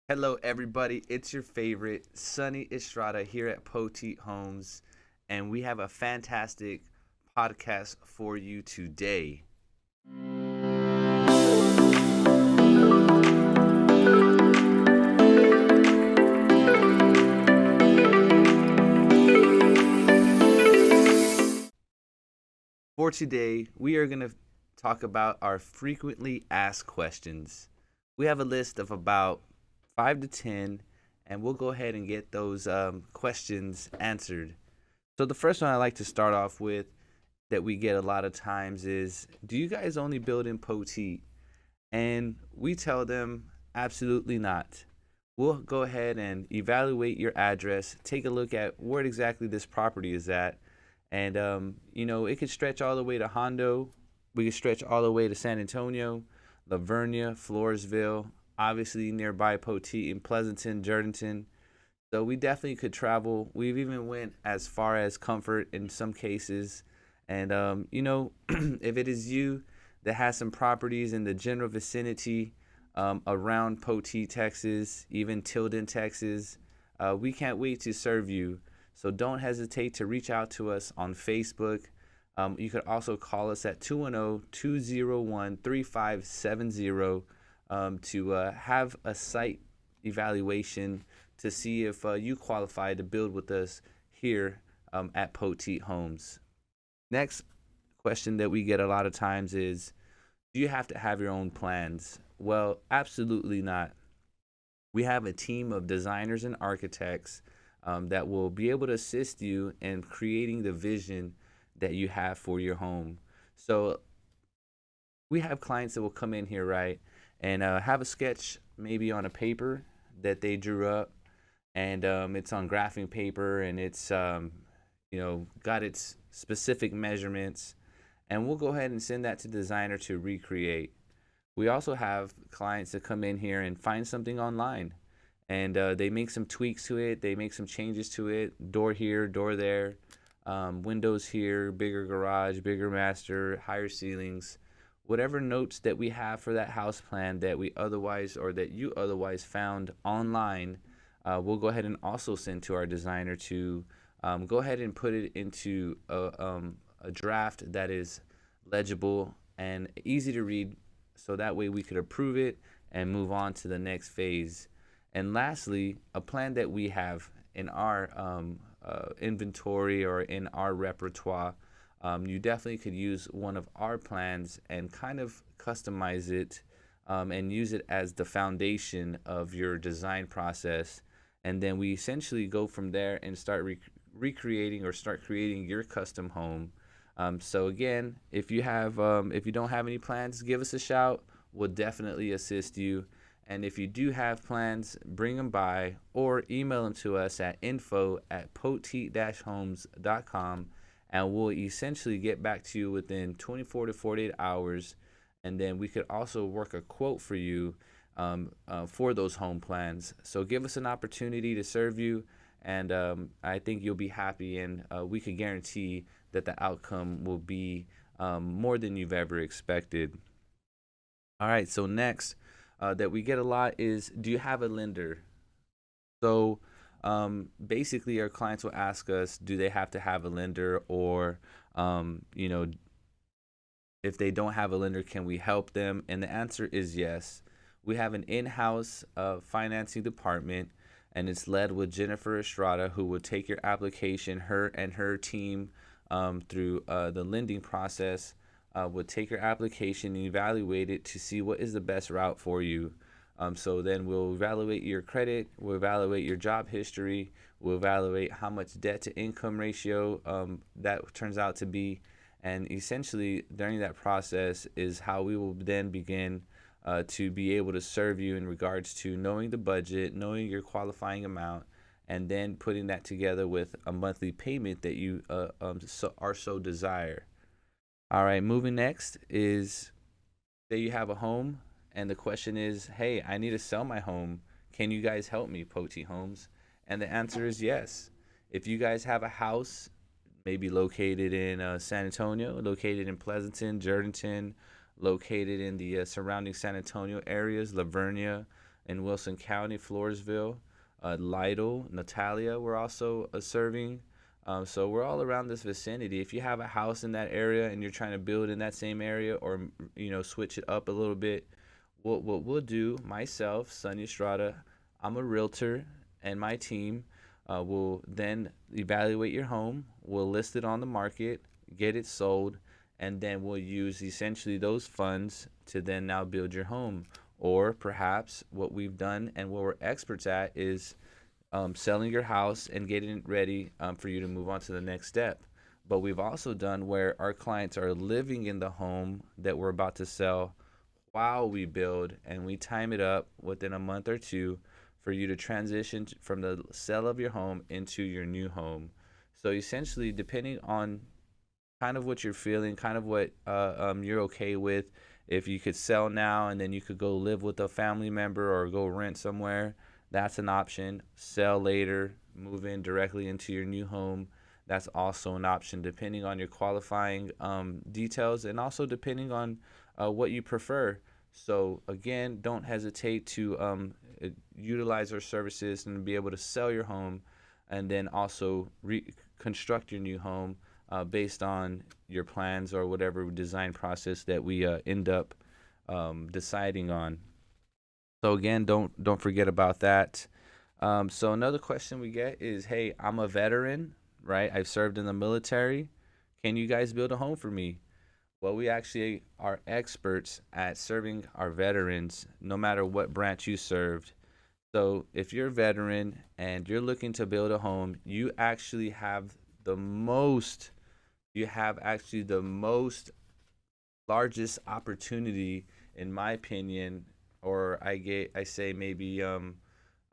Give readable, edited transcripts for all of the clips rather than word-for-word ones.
Hello, everybody. It's your favorite Sonny Estrada here at Poteet Homes, and we have a fantastic podcast for you today. For today, we are going to talk about our frequently asked questions. We have a list of about 5 to 10, and we'll go ahead and get those questions answered. So, the first one I like to start off with that we get a lot of times is, do you guys only build in Poteet? And we tell them, absolutely not. We'll go ahead and evaluate your address, take a look at where exactly this property is at. And, it could stretch all the way to Hondo. We could stretch all the way to San Antonio, Lavernia, Floresville, obviously nearby Poteet in Pleasanton, Jourdanton. So we definitely could travel. We've even went as far as Comfort in some cases. And, if it is you that has some properties in the general vicinity around Poteet, Texas, even Tilden, Texas, we can't wait to serve you. So don't hesitate to reach out to us on Facebook. You could also call us at 210-201-3570 to have a site evaluation to see if you qualify to build with us here at Poteet Homes. Next question that we get a lot of times is, do you have to have your own plans? Well, absolutely not. We have a team of designers and architects that will be able to assist you in creating the vision that you have for your home. So we have clients that will come in here, right, and have a sketch maybe on a paper that they drew up, and it's on graphing paper, and it's got its specific measurements, and we'll go ahead and send that to the designer to recreate. We also have clients that come in here and find something online, and they make some tweaks to it, they make some changes to it, door here, door there, windows here, bigger garage, bigger master, higher ceilings, whatever notes that we have for that house plan that we otherwise or that you otherwise found online, we'll go ahead and also send to our designer to go ahead and put it into a draft that is legible and easy to read, so that way we could approve it and move on to the next phase. And lastly, a plan that we have in our inventory or in our repertoire, you definitely could use one of our plans and kind of customize it and use it as the foundation of your design process. And then we essentially go from there and start recreating or start creating your custom home. So again, if you don't have any plans, give us a shout. We'll definitely assist you. And if you do have plans, bring them by or email them to us at info@poteet-homes.com, and we'll essentially get back to you within 24 to 48 hours. And then we could also work a quote for you for those home plans. So give us an opportunity to serve you, and I think you'll be happy, and we can guarantee that the outcome will be more than you've ever expected. All right, so next that we get a lot is, do you have a lender? So basically our clients will ask us, do they have to have a lender, or if they don't have a lender, can we help them? And the answer is yes. We have an in-house financing department, and it's led with Jennifer Estrada, who will take your application, her and her team, through the lending process, would take your application and evaluate it to see what is the best route for you. So then we'll evaluate your credit, we'll evaluate your job history, we'll evaluate how much debt to income ratio that turns out to be. And essentially during that process is how we will then begin to be able to serve you in regards to knowing the budget, knowing your qualifying amount, and then putting that together with a monthly payment that you so desire. All right, moving next is, say you have a home, and the question is, hey, I need to sell my home. Can you guys help me, Poteet Homes? And the answer is yes. If you guys have a house, maybe located in San Antonio, located in Pleasanton, Jourdanton, located in the surrounding San Antonio areas, Lavernia, in Wilson County, Floresville, Lytle, Natalia. We're also serving. So we're all around this vicinity. If you have a house in that area and you're trying to build in that same area, or switch it up a little bit, what we'll do, myself, Sonny Estrada, I'm a realtor, and my team will then evaluate your home. We'll list it on the market, get it sold, and then we'll use essentially those funds to then now build your home. Or perhaps what we've done and what we're experts at is selling your house and getting it ready for you to move on to the next step. But we've also done where our clients are living in the home that we're about to sell while we build, and we time it up within a month or two for you to transition from the sale of your home into your new home. So essentially, depending on kind of what you're feeling, kind of what you're okay with, if you could sell now and then you could go live with a family member or go rent somewhere, that's an option. Sell later, move in directly into your new home. That's also an option, depending on your qualifying details, and also depending on what you prefer. So again, don't hesitate to utilize our services and be able to sell your home, and then also reconstruct your new home based on your plans or whatever design process that we end up deciding on. So again, don't forget about that. So another question we get is, hey, I'm a veteran, right? I've served in the military. Can you guys build a home for me? Well, we actually are experts at serving our veterans, no matter what branch you served. So if you're a veteran and you're looking to build a home, you have actually the most largest opportunity, in my opinion, or I say maybe you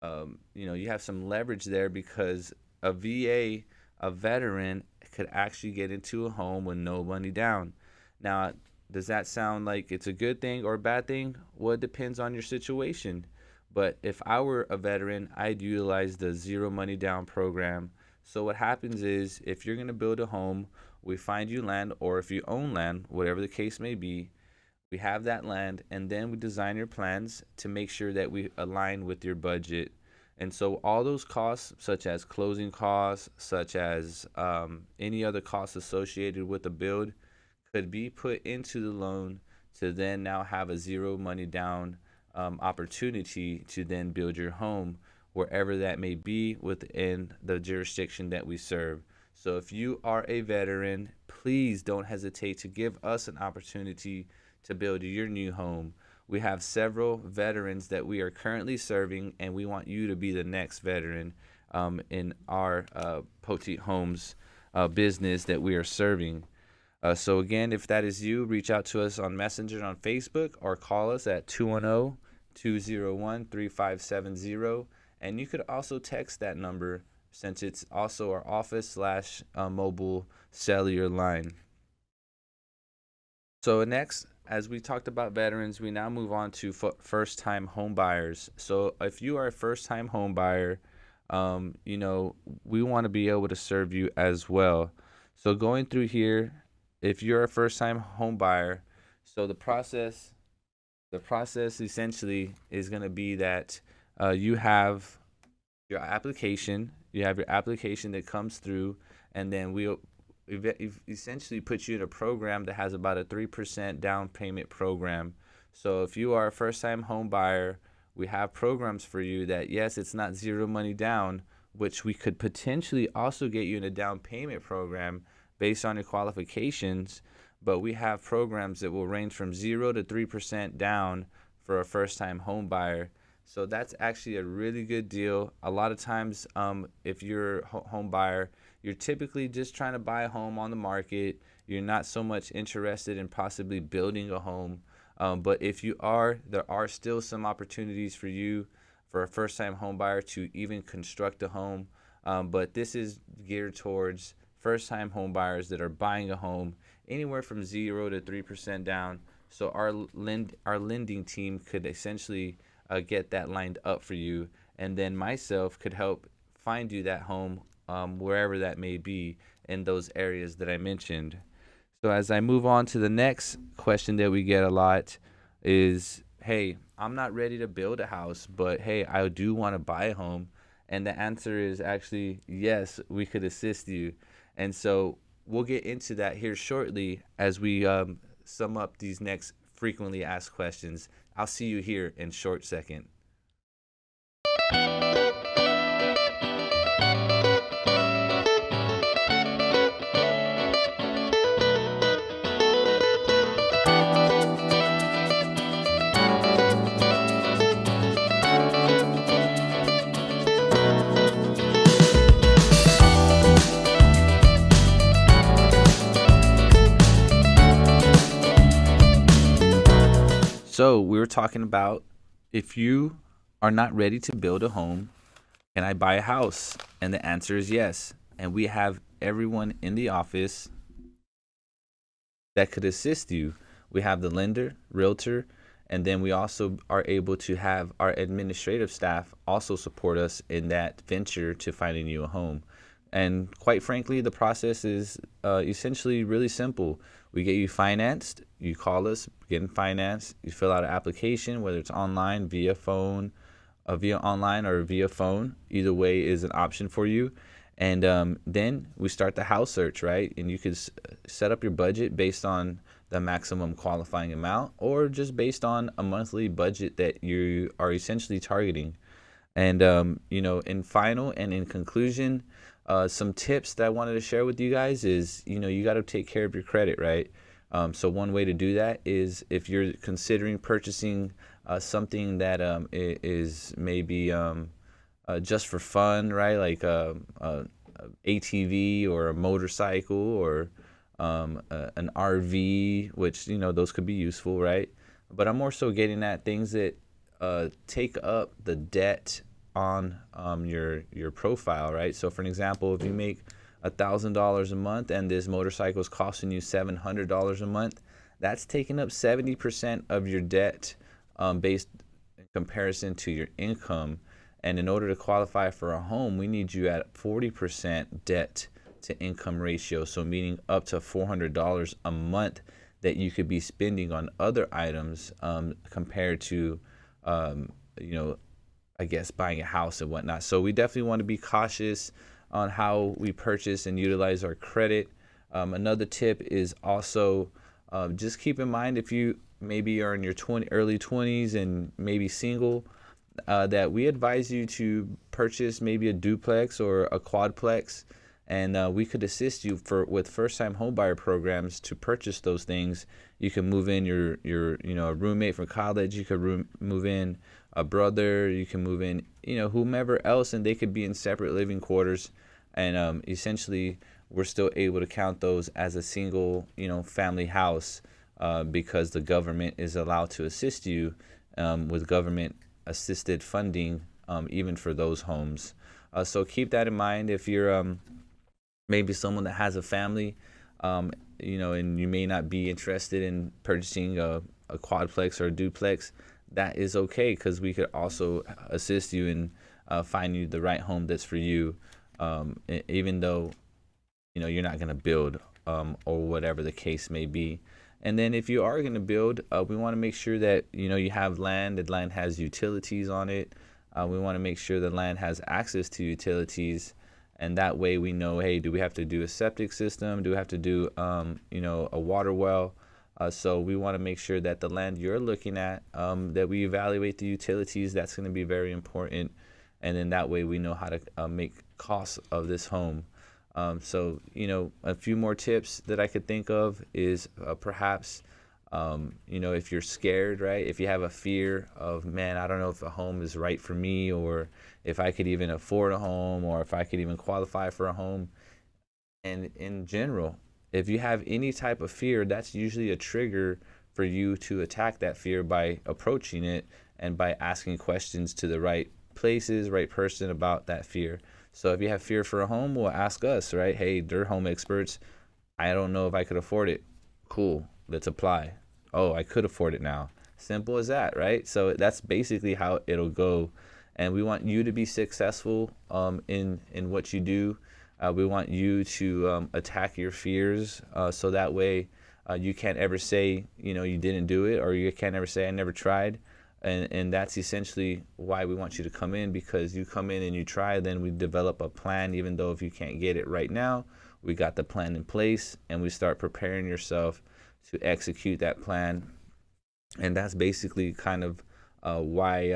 have some leverage there, because a veteran could actually get into a home with no money down. Now, does that sound like it's a good thing or a bad thing? Well, it depends on your situation. But if I were a veteran, I'd utilize the zero money down program. So what happens is, if you're going to build a home, we find you land, or if you own land, whatever the case may be, we have that land, and then we design your plans to make sure that we align with your budget. And so all those costs, such as closing costs, such as any other costs associated with the build, could be put into the loan to then now have a zero money down opportunity to then build your home wherever that may be within the jurisdiction that we serve. So if you are a veteran, please don't hesitate to give us an opportunity to build your new home. We have several veterans that we are currently serving, and we want you to be the next veteran in our Poteet Homes business that we are serving. So again, if that is you, reach out to us on Messenger on Facebook, or call us at 210-201-3570. And you could also text that number, since it's also our office / mobile cellular line. So next, as we talked about veterans, we now move on to first-time home buyers. So if you are a first-time home buyer, we want to be able to serve you as well. So going through here, if you're a first-time home buyer, so the process essentially is going to be that you have your application. You have your application that comes through, and then we'll essentially put you in a program that has about a 3% down payment program. So if you are a first-time home buyer, we have programs for you that, yes, it's not zero money down, which we could potentially also get you in a down payment program based on your qualifications, but we have programs that will range from 0 to 3% down for a first-time home buyer. So that's actually a really good deal. A lot of times, if you're a home buyer, you're typically just trying to buy a home on the market. You're not so much interested in possibly building a home. But if you are, there are still some opportunities for you, for a first-time home buyer, to even construct a home. But this is geared towards first-time home buyers that are buying a home anywhere from 0 to 3% down. So our lending team could essentially get that lined up for you, and then myself could help find you that home wherever that may be in those areas that I mentioned. So as I move on to the next question that we get a lot is, hey, I'm not ready to build a house, but hey, I do want to buy a home. And the answer is actually yes, we could assist you. And so we'll get into that here shortly as we sum up these next frequently asked questions. I'll see you here in short second. So we were talking about if you are not ready to build a home, can I buy a house? And the answer is yes. And we have everyone in the office that could assist you. We have the lender, realtor, and then we also are able to have our administrative staff also support us in that venture to finding you a home. And quite frankly, the process is essentially really simple. We get you financed, you call us, getting financed, you fill out an application, whether it's online, via phone, via online or via phone. Either way is an option for you. And then we start the house search, right? And you could set up your budget based on the maximum qualifying amount or just based on a monthly budget that you are essentially targeting. And, in final and in conclusion, some tips that I wanted to share with you guys is, you got to take care of your credit, right? So one way to do that is if you're considering purchasing something that is maybe just for fun, right? Like a ATV or a motorcycle or an RV, which, those could be useful, right? But I'm more so getting at things that take up the debt on your profile, right? So for an example, if you make $1,000 a month and this motorcycle is costing you $700 a month, that's taking up 70% of your debt based in comparison to your income. And in order to qualify for a home, we need you at 40% debt to income ratio. So meaning up to $400 a month that you could be spending on other items compared to, I guess, buying a house and whatnot. So we definitely want to be cautious on how we purchase and utilize our credit. Another tip is also just keep in mind if you maybe are in your early 20s and maybe single, that we advise you to purchase maybe a duplex or a quadplex, and we could assist you with first-time homebuyer programs to purchase those things. You can move in your a roommate from college. You could move in a brother. You can move in whomever else, and they could be in separate living quarters. And essentially, we're still able to count those as a single family house because the government is allowed to assist you with government assisted funding even for those homes. So keep that in mind if you're maybe someone that has a family, and you may not be interested in purchasing a quadplex or a duplex. That is okay because we could also assist you in finding you the right home that's for you, even though you're not going to build or whatever the case may be. And then if you are going to build, we want to make sure that you have land. The land has utilities on it. We want to make sure the land has access to utilities, and that way we know, hey, do we have to do a septic system? Do we have to do a water well? So we want to make sure that the land you're looking at, that we evaluate the utilities. That's going to be very important, and then that way we know how to make costs of this home. So, a few more tips that I could think of is perhaps, if you're scared, right? If you have a fear of, man, I don't know if a home is right for me or if I could even afford a home or if I could even qualify for a home. And in general, if you have any type of fear, that's usually a trigger for you to attack that fear by approaching it and by asking questions to the right places, right person about that fear. So if you have fear for a home, well, ask us, right? Hey, they're home experts. I don't know if I could afford it. Cool. Let's apply. Oh, I could afford it now. Simple as that, right? So that's basically how it'll go. And we want you to be successful in what you do. We want you to attack your fears so that way you can't ever say, you didn't do it, or you can't ever say, I never tried. And that's essentially why we want you to come in, because you come in and you try, then we develop a plan. Even though if you can't get it right now, we got the plan in place, and we start preparing yourself to execute that plan. And that's basically kind of why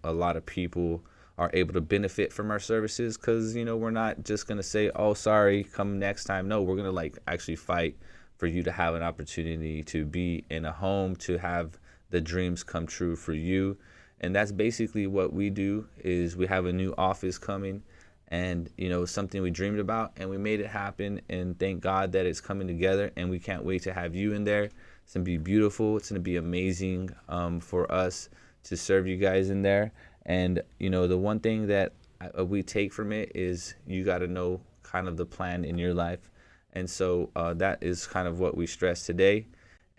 a lot of people are able to benefit from our services, because we're not just going to say, oh, sorry, come next time. No, we're going to like actually fight for you to have an opportunity to be in a home, to have the dreams come true for you. And that's basically what we do. Is we have a new office coming, and something we dreamed about, and we made it happen, and thank God that it's coming together, and we can't wait to have you in there. It's gonna be beautiful. It's gonna be amazing for us to serve you guys in there. And the one thing that we take from it is you got to know kind of the plan in your life. And so that is kind of what we stress today.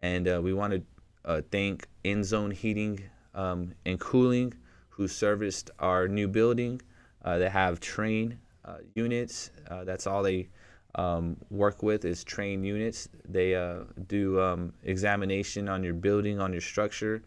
And we want to thank In-Zone Heating and Cooling, who serviced our new building. They have train units. That's all they work with, is train units. They do examination on your building, on your structure,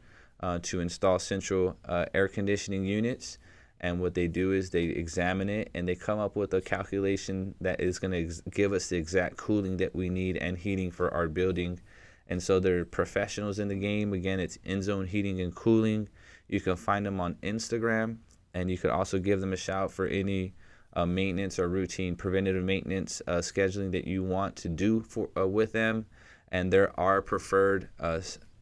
to install central air conditioning units. And what they do is they examine it, and they come up with a calculation that is going to give us the exact cooling that we need and heating for our building. And so they're professionals in the game. Again, it's In-Zone Heating and Cooling. You can find them on Instagram, and you could also give them a shout for any maintenance or routine preventative maintenance scheduling that you want to do with them. And they're our preferred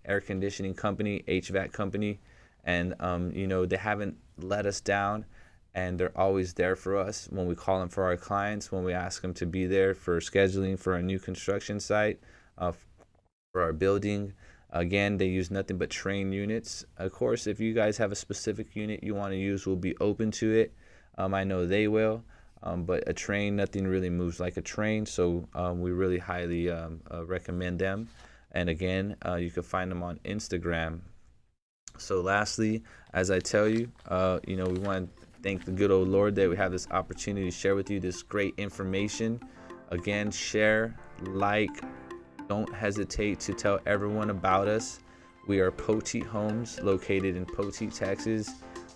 air conditioning company, HVAC company. And they haven't let us down, and they're always there for us when we call them for our clients, when we ask them to be there for scheduling for a new construction site, for our building. Again, they use nothing but train units. Of course, if you guys have a specific unit you want to use, we'll be open to it. I know they will. But a train, nothing really moves like a train. So we really highly recommend them. And again, you can find them on Instagram. So lastly, as I tell you, we want to thank the good old Lord that we have this opportunity to share with you this great information. Again, share, like, don't hesitate to tell everyone about us. We are Poteet Homes, located in Poteet, Texas.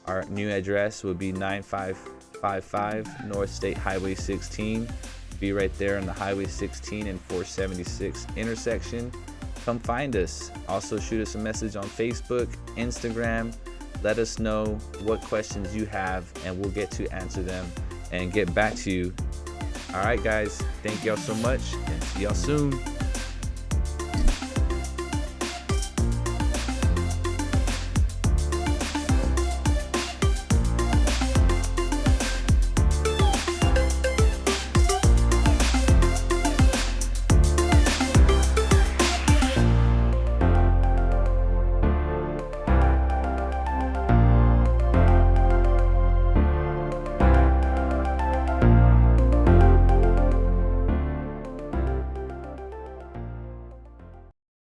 Our new address will be 9555 North State Highway 16. Be right there on the Highway 16 and 476 intersection. Come find us. Also shoot us a message on Facebook, Instagram. Let us know what questions you have, and we'll get to answer them and get back to you. All right, guys. Thank y'all so much, and see y'all soon.